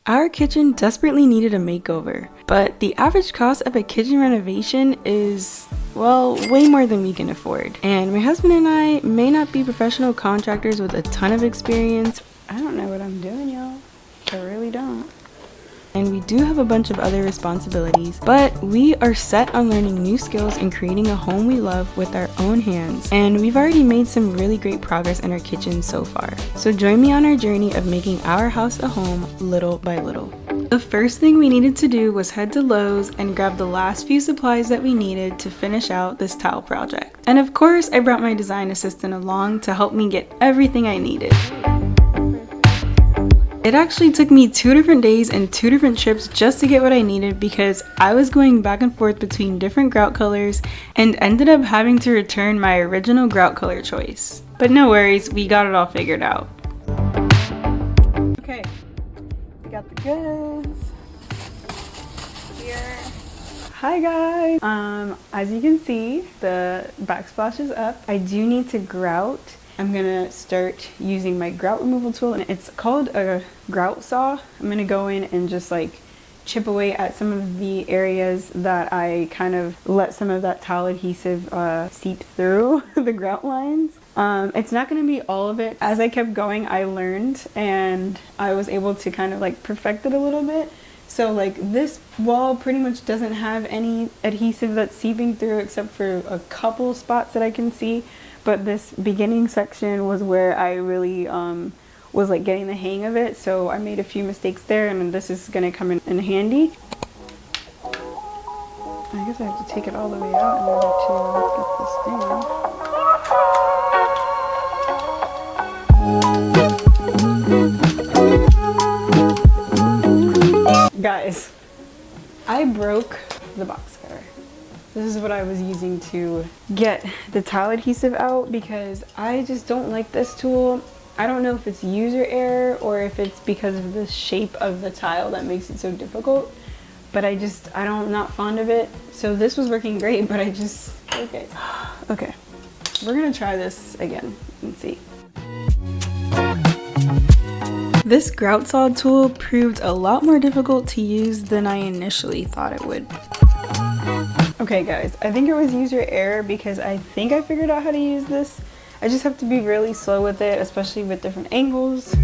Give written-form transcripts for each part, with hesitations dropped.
Our kitchen desperately needed a makeover, but the average cost of a kitchen renovation is, well, way more than we can afford. And my husband and I may not be professional contractors with a ton of experience. I don't know what I'm doing, y'all. I really don't. And we do have a bunch of other responsibilities, but we are set on learning new skills and creating a home we love with our own hands. And we've already made some really great progress in our kitchen so far. So join me on our journey of making our house a home little by little. The first thing we needed to do was head to Lowe's and grab the last few supplies that we needed to finish out this tile project. And of course, I brought my design assistant along to help me get everything I needed. It actually took me 2 different days and 2 different trips just to get what I needed because I was going back and forth between different grout colors and ended up having to return my original grout color choice. But no worries, we got it all figured out. Okay, we got the goods here. Hi guys! As you can see, the backsplash is up. I do need to grout. I'm gonna start using my grout removal tool, and it's called a grout saw. I'm gonna go in and just like chip away at some of the areas that I kind of let some of that tile adhesive seep through the grout lines. It's not gonna be all of it. As I kept going, I learned and I was able to kind of like perfect it a little bit. So like this wall pretty much doesn't have any adhesive that's seeping through except for a couple spots that I can see. But this beginning section was where I really was like getting the hang of it. So I made a few mistakes there, and this is gonna come in handy. I guess I have to take it all the way out in order to get this down. Guys, I broke the box cutter. This is what I was using to get the tile adhesive out because I just don't like this tool. I don't know if it's user error or if it's because of the shape of the tile that makes it so difficult, but I'm not fond of it. So this was working great, but okay, we're gonna try this again and see. This grout saw tool proved a lot more difficult to use than I initially thought it would. Okay guys, I think it was user error because I think I figured out how to use this. I just have to be really slow with it, especially with different angles.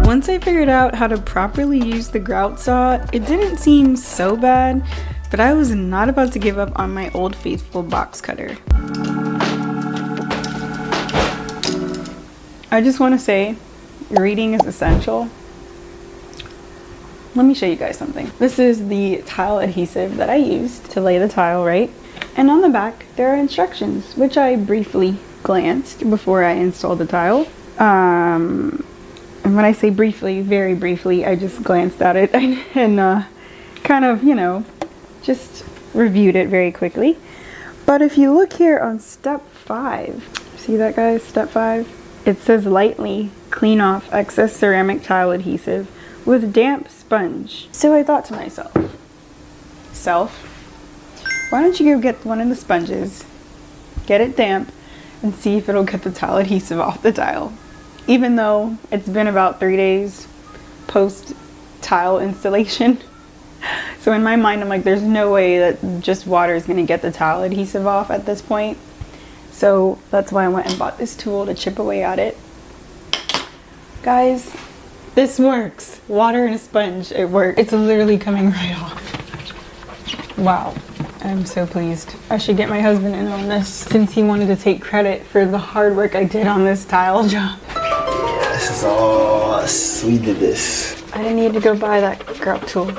Once I figured out how to properly use the grout saw, it didn't seem so bad, but I was not about to give up on my old faithful box cutter. I just want to say, reading is essential. Let me show you guys something. This is the tile adhesive that I used to lay the tile, right? And on the back, there are instructions, which I briefly glanced before I installed the tile. And when I say briefly, very briefly, I just glanced at it and kind of, just reviewed it very quickly. But if you look here on step 5, see that guys, step 5? It says lightly clean off excess ceramic tile adhesive with damp sponge. So I thought to myself, why don't you go get one of the sponges, get it damp, and see if it'll get the tile adhesive off the tile. Even though it's been about 3 days post tile installation. So in my mind, I'm like, there's no way that just water is gonna get the tile adhesive off at this point. So that's why I went and bought this tool to chip away at it. Guys, this works. Water and a sponge, it works. It's literally coming right off. Wow, I'm so pleased. I should get my husband in on this since he wanted to take credit for the hard work I did on this tile job. Yeah, this is all us. We did this. I didn't need to go buy that grout tool.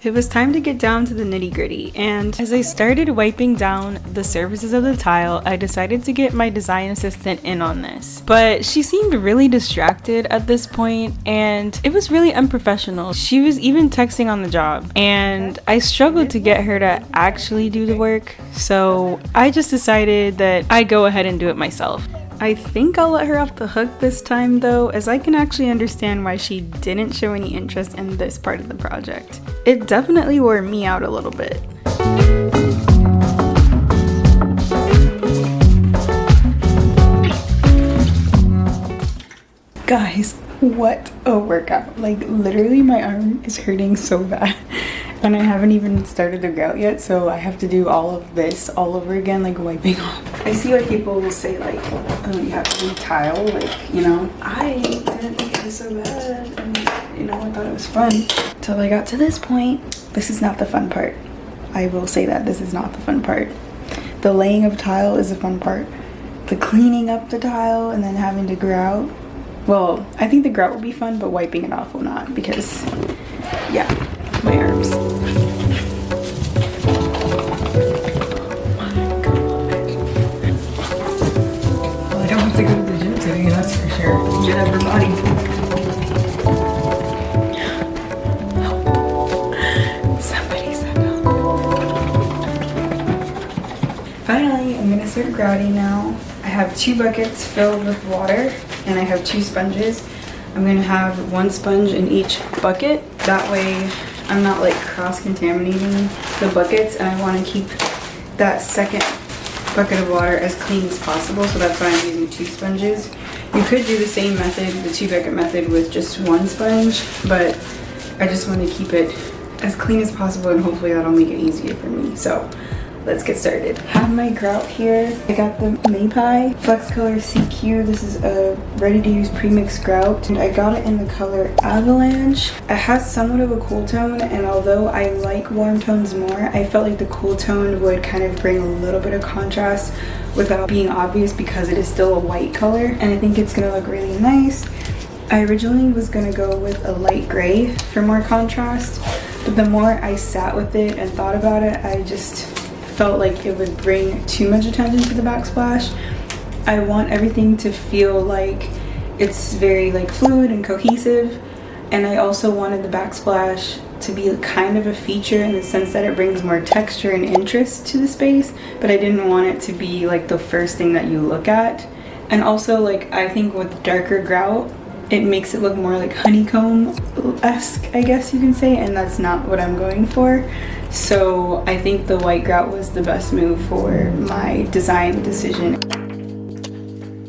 It was time to get down to the nitty-gritty, and as I started wiping down the surfaces of the tile, I decided to get my design assistant in on this. But she seemed really distracted at this point, and it was really unprofessional. She was even texting on the job, and I struggled to get her to actually do the work, so I just decided that I'd go ahead and do it myself. I think I'll let her off the hook this time though, as I can actually understand why she didn't show any interest in this part of the project. It definitely wore me out a little bit. Guys, what a workout. Like literally my arm is hurting so bad. And I haven't even started the grout yet, so I have to do all of this all over again, like wiping off. I see why people will say like, oh, you have to do tile, like, you know. I didn't think it was so bad, and you know, I thought it was fun. Till I got to this point. This is not the fun part. I will say that, this is not the fun part. The laying of tile is the fun part. The cleaning up the tile and then having to grout. Well, I think the grout will be fun, but wiping it off will not, because, yeah. My arms. Oh my god. Well, I don't have to go to the gym today, that's for sure. Get out of her body. Help. Somebody send help. Finally, I'm gonna start grouting now. I have 2 buckets filled with water, and I have 2 sponges. I'm gonna have 1 sponge in each bucket. That way, I'm not like cross-contaminating the buckets, and I want to keep that second bucket of water as clean as possible, so that's why I'm using 2 sponges. You could do the same method, the 2-bucket method, with just 1 sponge, but I just want to keep it as clean as possible, and hopefully that'll make it easier for me. So let's get started. Have my grout here. I got the Maypie Flex Color CQ. This is a ready-to-use pre-mixed grout, and I got it in the color Avalanche. It has somewhat of a cool tone, and although I like warm tones more, I felt like the cool tone would kind of bring a little bit of contrast without being obvious, because it is still a white color, and I think it's gonna look really nice. I originally was gonna go with a light gray for more contrast, but the more I sat with it and thought about it, I just felt like it would bring too much attention to the backsplash. I want everything to feel like it's very like fluid and cohesive, and I also wanted the backsplash to be kind of a feature in the sense that it brings more texture and interest to the space, but I didn't want it to be like the first thing that you look at. And also, like, I think with darker grout, it makes it look more like honeycomb-esque, I guess you can say, and that's not what I'm going for. So I think the white grout was the best move for my design decision.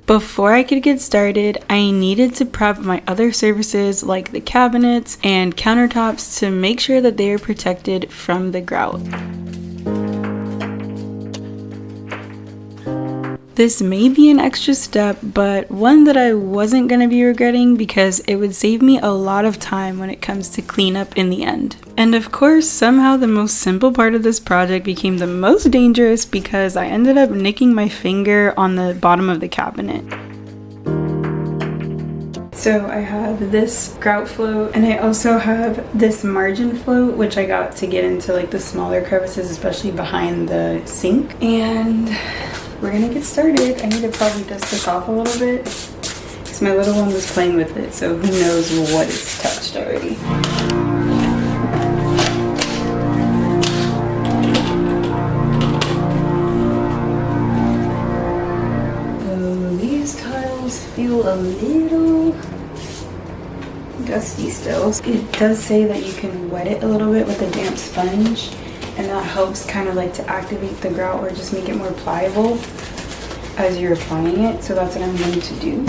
Before I could get started, I needed to prep my other surfaces like the cabinets and countertops to make sure that they are protected from the grout. This may be an extra step, but one that I wasn't going to be regretting, because it would save me a lot of time when it comes to cleanup in the end. And of course, somehow the most simple part of this project became the most dangerous, because I ended up nicking my finger on the bottom of the cabinet. So I have this grout float, and I also have this margin float, which I got to get into like the smaller crevices, especially behind the sink. And we're gonna get started. I need to probably dust this off a little bit, because my little one was playing with it, so who knows what it's touched already. So these tiles feel a little dusty still. It does say that you can wet it a little bit with a damp sponge, and that helps kind of like to activate the grout or just make it more pliable as you're applying it. So that's what I'm going to do.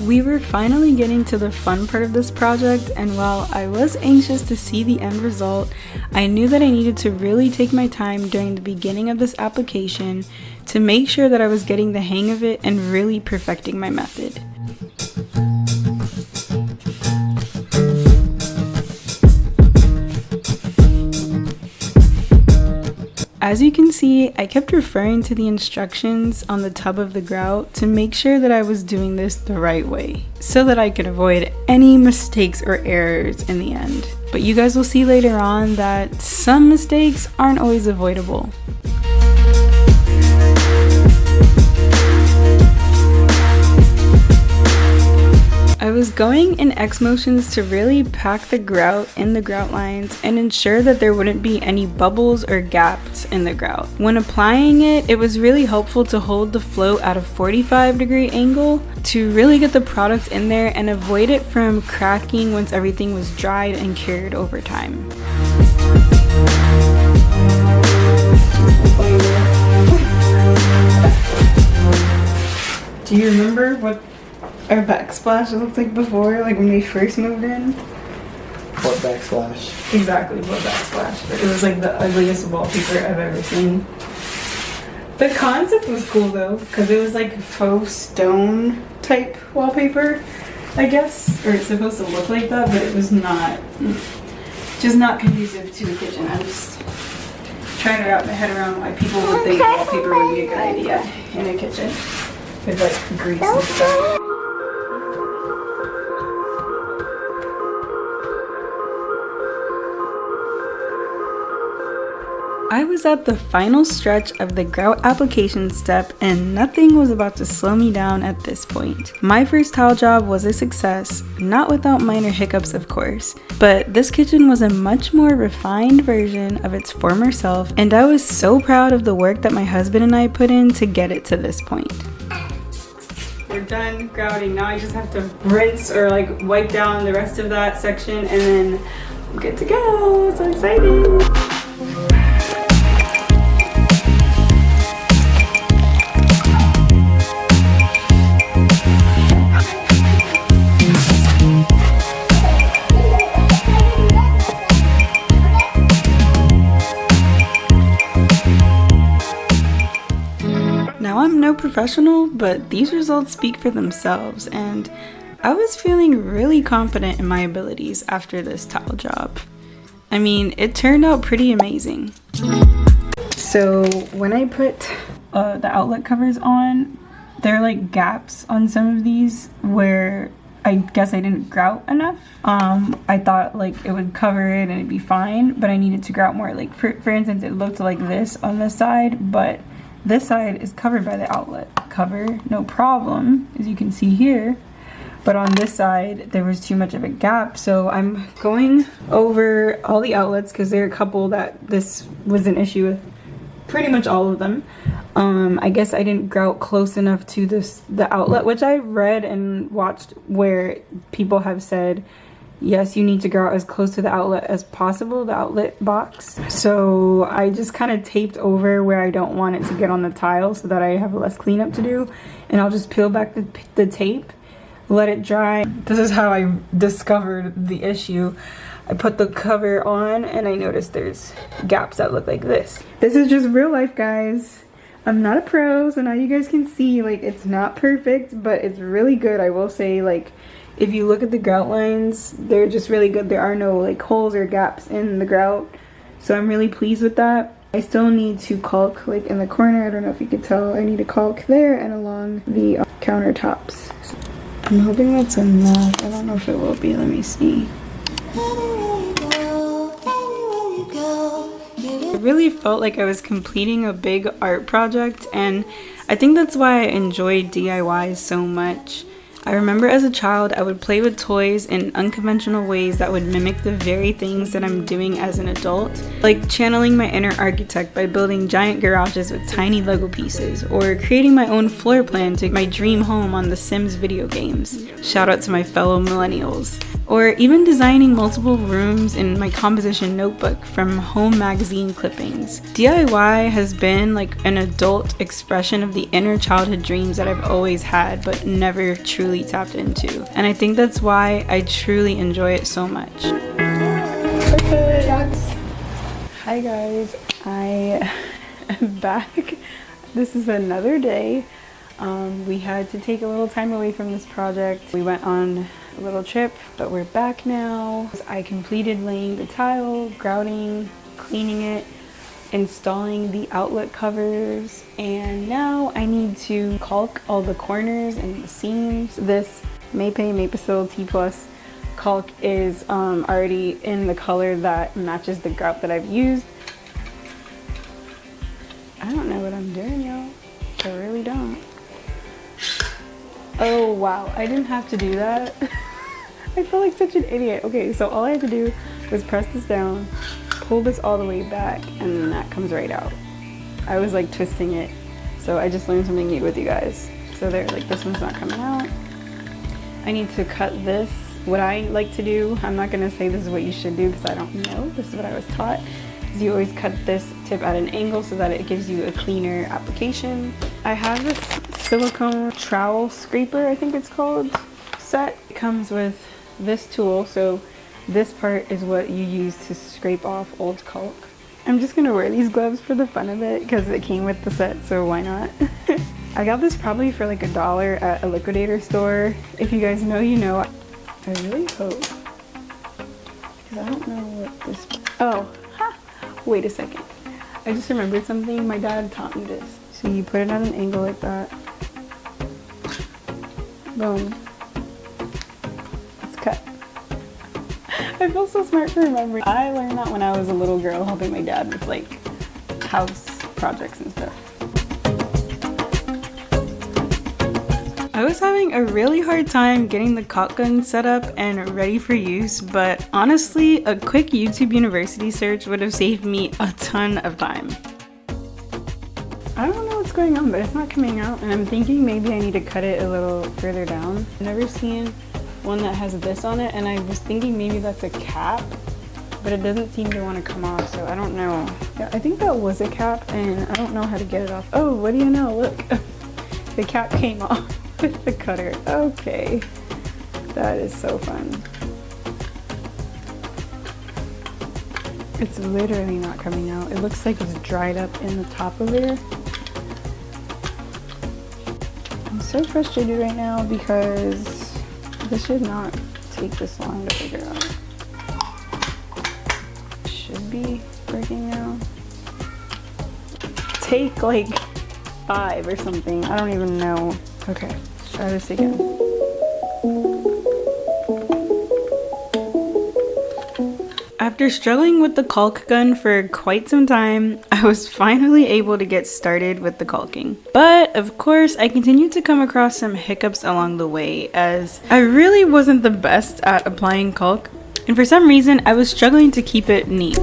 We were finally getting to the fun part of this project, and while I was anxious to see the end result, I knew that I needed to really take my time during the beginning of this application to make sure that I was getting the hang of it and really perfecting my method. As you can see, I kept referring to the instructions on the tub of the grout to make sure that I was doing this the right way, so that I could avoid any mistakes or errors in the end. But you guys will see later on that some mistakes aren't always avoidable. I was going in X motions to really pack the grout in the grout lines and ensure that there wouldn't be any bubbles or gaps in the grout. When applying it, it was really helpful to hold the float at a 45-degree angle to really get the product in there and avoid it from cracking once everything was dried and cured over time. Do you remember what our backsplash looked like before, like when we first moved in? What backsplash? Exactly, what backsplash. It was like the ugliest wallpaper I've ever seen. The concept was cool though, because it was like faux stone type wallpaper, I guess. Or it's supposed to look like that, but it was not. Just not conducive to a kitchen. I'm just trying to wrap my head around why people would think wallpaper would be a good idea in a kitchen. With like grease and stuff. I was at the final stretch of the grout application step and nothing was about to slow me down at this point. My first tile job was a success, not without minor hiccups of course, but this kitchen was a much more refined version of its former self and I was so proud of the work that my husband and I put in to get it to this point. We're done grouting. Now I just have to rinse or like wipe down the rest of that section and then I'm good to go. So excited. Now I'm no professional, but these results speak for themselves and I was feeling really confident in my abilities after this tile job. I mean, it turned out pretty amazing. So when I put the outlet covers on, there are like gaps on some of these where I guess I didn't grout enough. I thought like it would cover it and it'd be fine, but I needed to grout more. Like for instance, it looked like this on this side, but this side is covered by the outlet cover, no problem, as you can see here. But on this side, there was too much of a gap. So I'm going over all the outlets because there are a couple that this was an issue with, pretty much all of them. I guess I didn't grout close enough to the outlet, which I read and watched where people have said, yes, you need to grout as close to the outlet as possible, the outlet box. So I just kind of taped over where I don't want it to get on the tile so that I have less cleanup to do. And I'll just peel back the tape, let it dry. This is how I discovered the issue. I put the cover on and I noticed there's gaps that look like this. This is just real life, guys. I'm not a pro, so now you guys can see, like, it's not perfect, but it's really good. I will say, like, if you look at the grout lines, they're just really good. There are no like holes or gaps in the grout. So I'm really pleased with that. I still need to caulk like in the corner. I don't know if you could tell. I need to caulk there and along the countertops. So I'm hoping that's enough. I don't know if it will be. Let me see. I really felt like I was completing a big art project and I think that's why I enjoy DIYs so much. I remember as a child I would play with toys in unconventional ways that would mimic the very things that I'm doing as an adult, like channeling my inner architect by building giant garages with tiny Lego pieces, or creating my own floor plan to my dream home on the Sims video games. Shout out to my fellow millennials. Or even designing multiple rooms in my composition notebook from home magazine clippings. DIY has been like an adult expression of the inner childhood dreams that I've always had but never truly tapped into. And I think that's why I truly enjoy it so much. Hi guys, I am back. This is another day. We had to take a little time away from this project. We went on a little trip, but we're back now. I completed laying the tile, grouting, cleaning it, installing the outlet covers, and now I need to caulk all the corners and the seams. This Mapei T Plus caulk is already in the color that matches the grout that I've used. I don't know what I'm doing, y'all. I really don't. Oh wow, I didn't have to do that. I feel like such an idiot. Okay, so all I had to do was press this down, pull this all the way back, and then that comes right out. I was like twisting it, so I just learned something new with you guys. So there, like this one's not coming out. I need to cut this. What I like to do, I'm not gonna say this is what you should do because I don't know, this is what I was taught, is you always cut this tip at an angle so that it gives you a cleaner application. I have this silicone trowel scraper, I think it's called, set. It comes with this tool, so this part is what you use to scrape off old caulk. I'm just gonna wear these gloves for the fun of it because it came with the set, so why not? I got this probably for like $1 at a liquidator store. If you guys know, you know. I really hope, because I don't know what this, oh, ha, wait a second. I just remembered something, my dad taught me this. So you put it at an angle like that. Boom. It's cut. I feel so smart for remembering. I learned that when I was a little girl helping my dad with like house projects and stuff. I was having a really hard time getting the caulk gun set up and ready for use, but honestly, a quick YouTube University search would have saved me a ton of time. I don't know what's going on, but it's not coming out, and I'm thinking maybe I need to cut it a little further down. I've never seen one that has this on it, and I was thinking maybe that's a cap, but it doesn't seem to want to come off, so I don't know. Yeah, I think that was a cap, and I don't know how to get it off. Oh, what do you know? Look, the cap came off with the cutter. Okay, that is so fun. It's literally not coming out. It looks like it's dried up in the top of there. I'm so frustrated right now because this should not take this long to figure out. Should be breaking now. Take like 5 or something. I don't even know. Okay, let's try this again. After struggling with the caulk gun for quite some time, I was finally able to get started with the caulking. But of course, I continued to come across some hiccups along the way as I really wasn't the best at applying caulk, and for some reason I was struggling to keep it neat.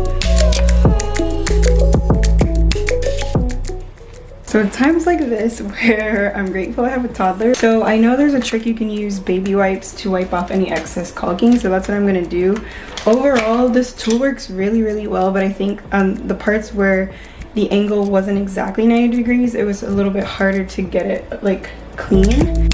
So at times like this where I'm grateful I have a toddler. So I know there's a trick you can use baby wipes to wipe off any excess caulking, so that's what I'm gonna do. Overall, this tool works really well, but I think the parts where the angle wasn't exactly 90 degrees, it was a little bit harder to get it like clean.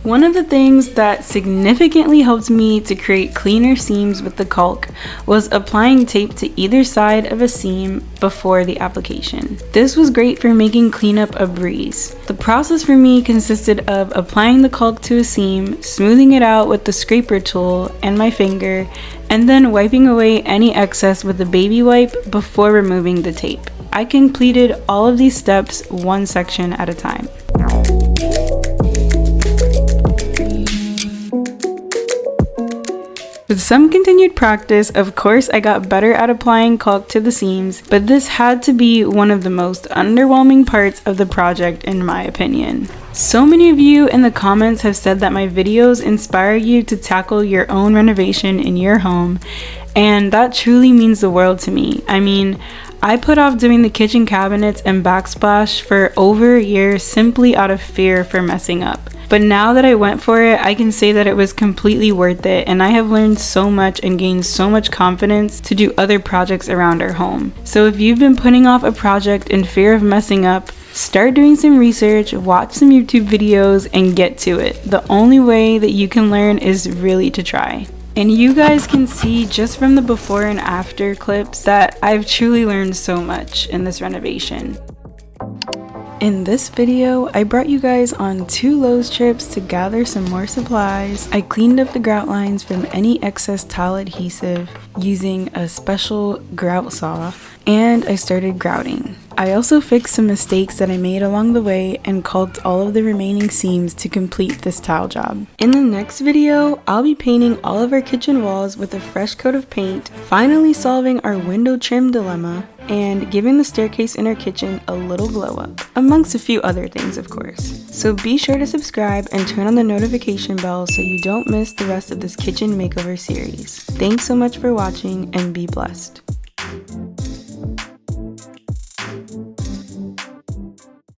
One of the things that significantly helped me to create cleaner seams with the caulk was applying tape to either side of a seam before the application. This was great for making cleanup a breeze. The process for me consisted of applying the caulk to a seam, smoothing it out with the scraper tool and my finger, and then wiping away any excess with a baby wipe before removing the tape. I completed all of these steps one section at a time. With some continued practice, of course, I got better at applying caulk to the seams, but this had to be one of the most underwhelming parts of the project in my opinion. So many of you in the comments have said that my videos inspire you to tackle your own renovation in your home, and that truly means the world to me. I mean, I put off doing the kitchen cabinets and backsplash for over a year simply out of fear for messing up. But now that I went for it, I can say that it was completely worth it, and I have learned so much and gained so much confidence to do other projects around our home. So if you've been putting off a project in fear of messing up, start doing some research, watch some YouTube videos, and get to it. The only way that you can learn is really to try. And you guys can see just from the before and after clips that I've truly learned so much in this renovation. In this video, I brought you guys on 2 Lowe's trips to gather some more supplies. I cleaned up the grout lines from any excess towel adhesive using a special grout saw, and I started grouting. I also fixed some mistakes that I made along the way and caulked all of the remaining seams to complete this tile job. In the next video, I'll be painting all of our kitchen walls with a fresh coat of paint, finally solving our window trim dilemma, and giving the staircase in our kitchen a little glow up, amongst a few other things of course. So be sure to subscribe and turn on the notification bell so you don't miss the rest of this kitchen makeover series. Thanks so much for watching and be blessed.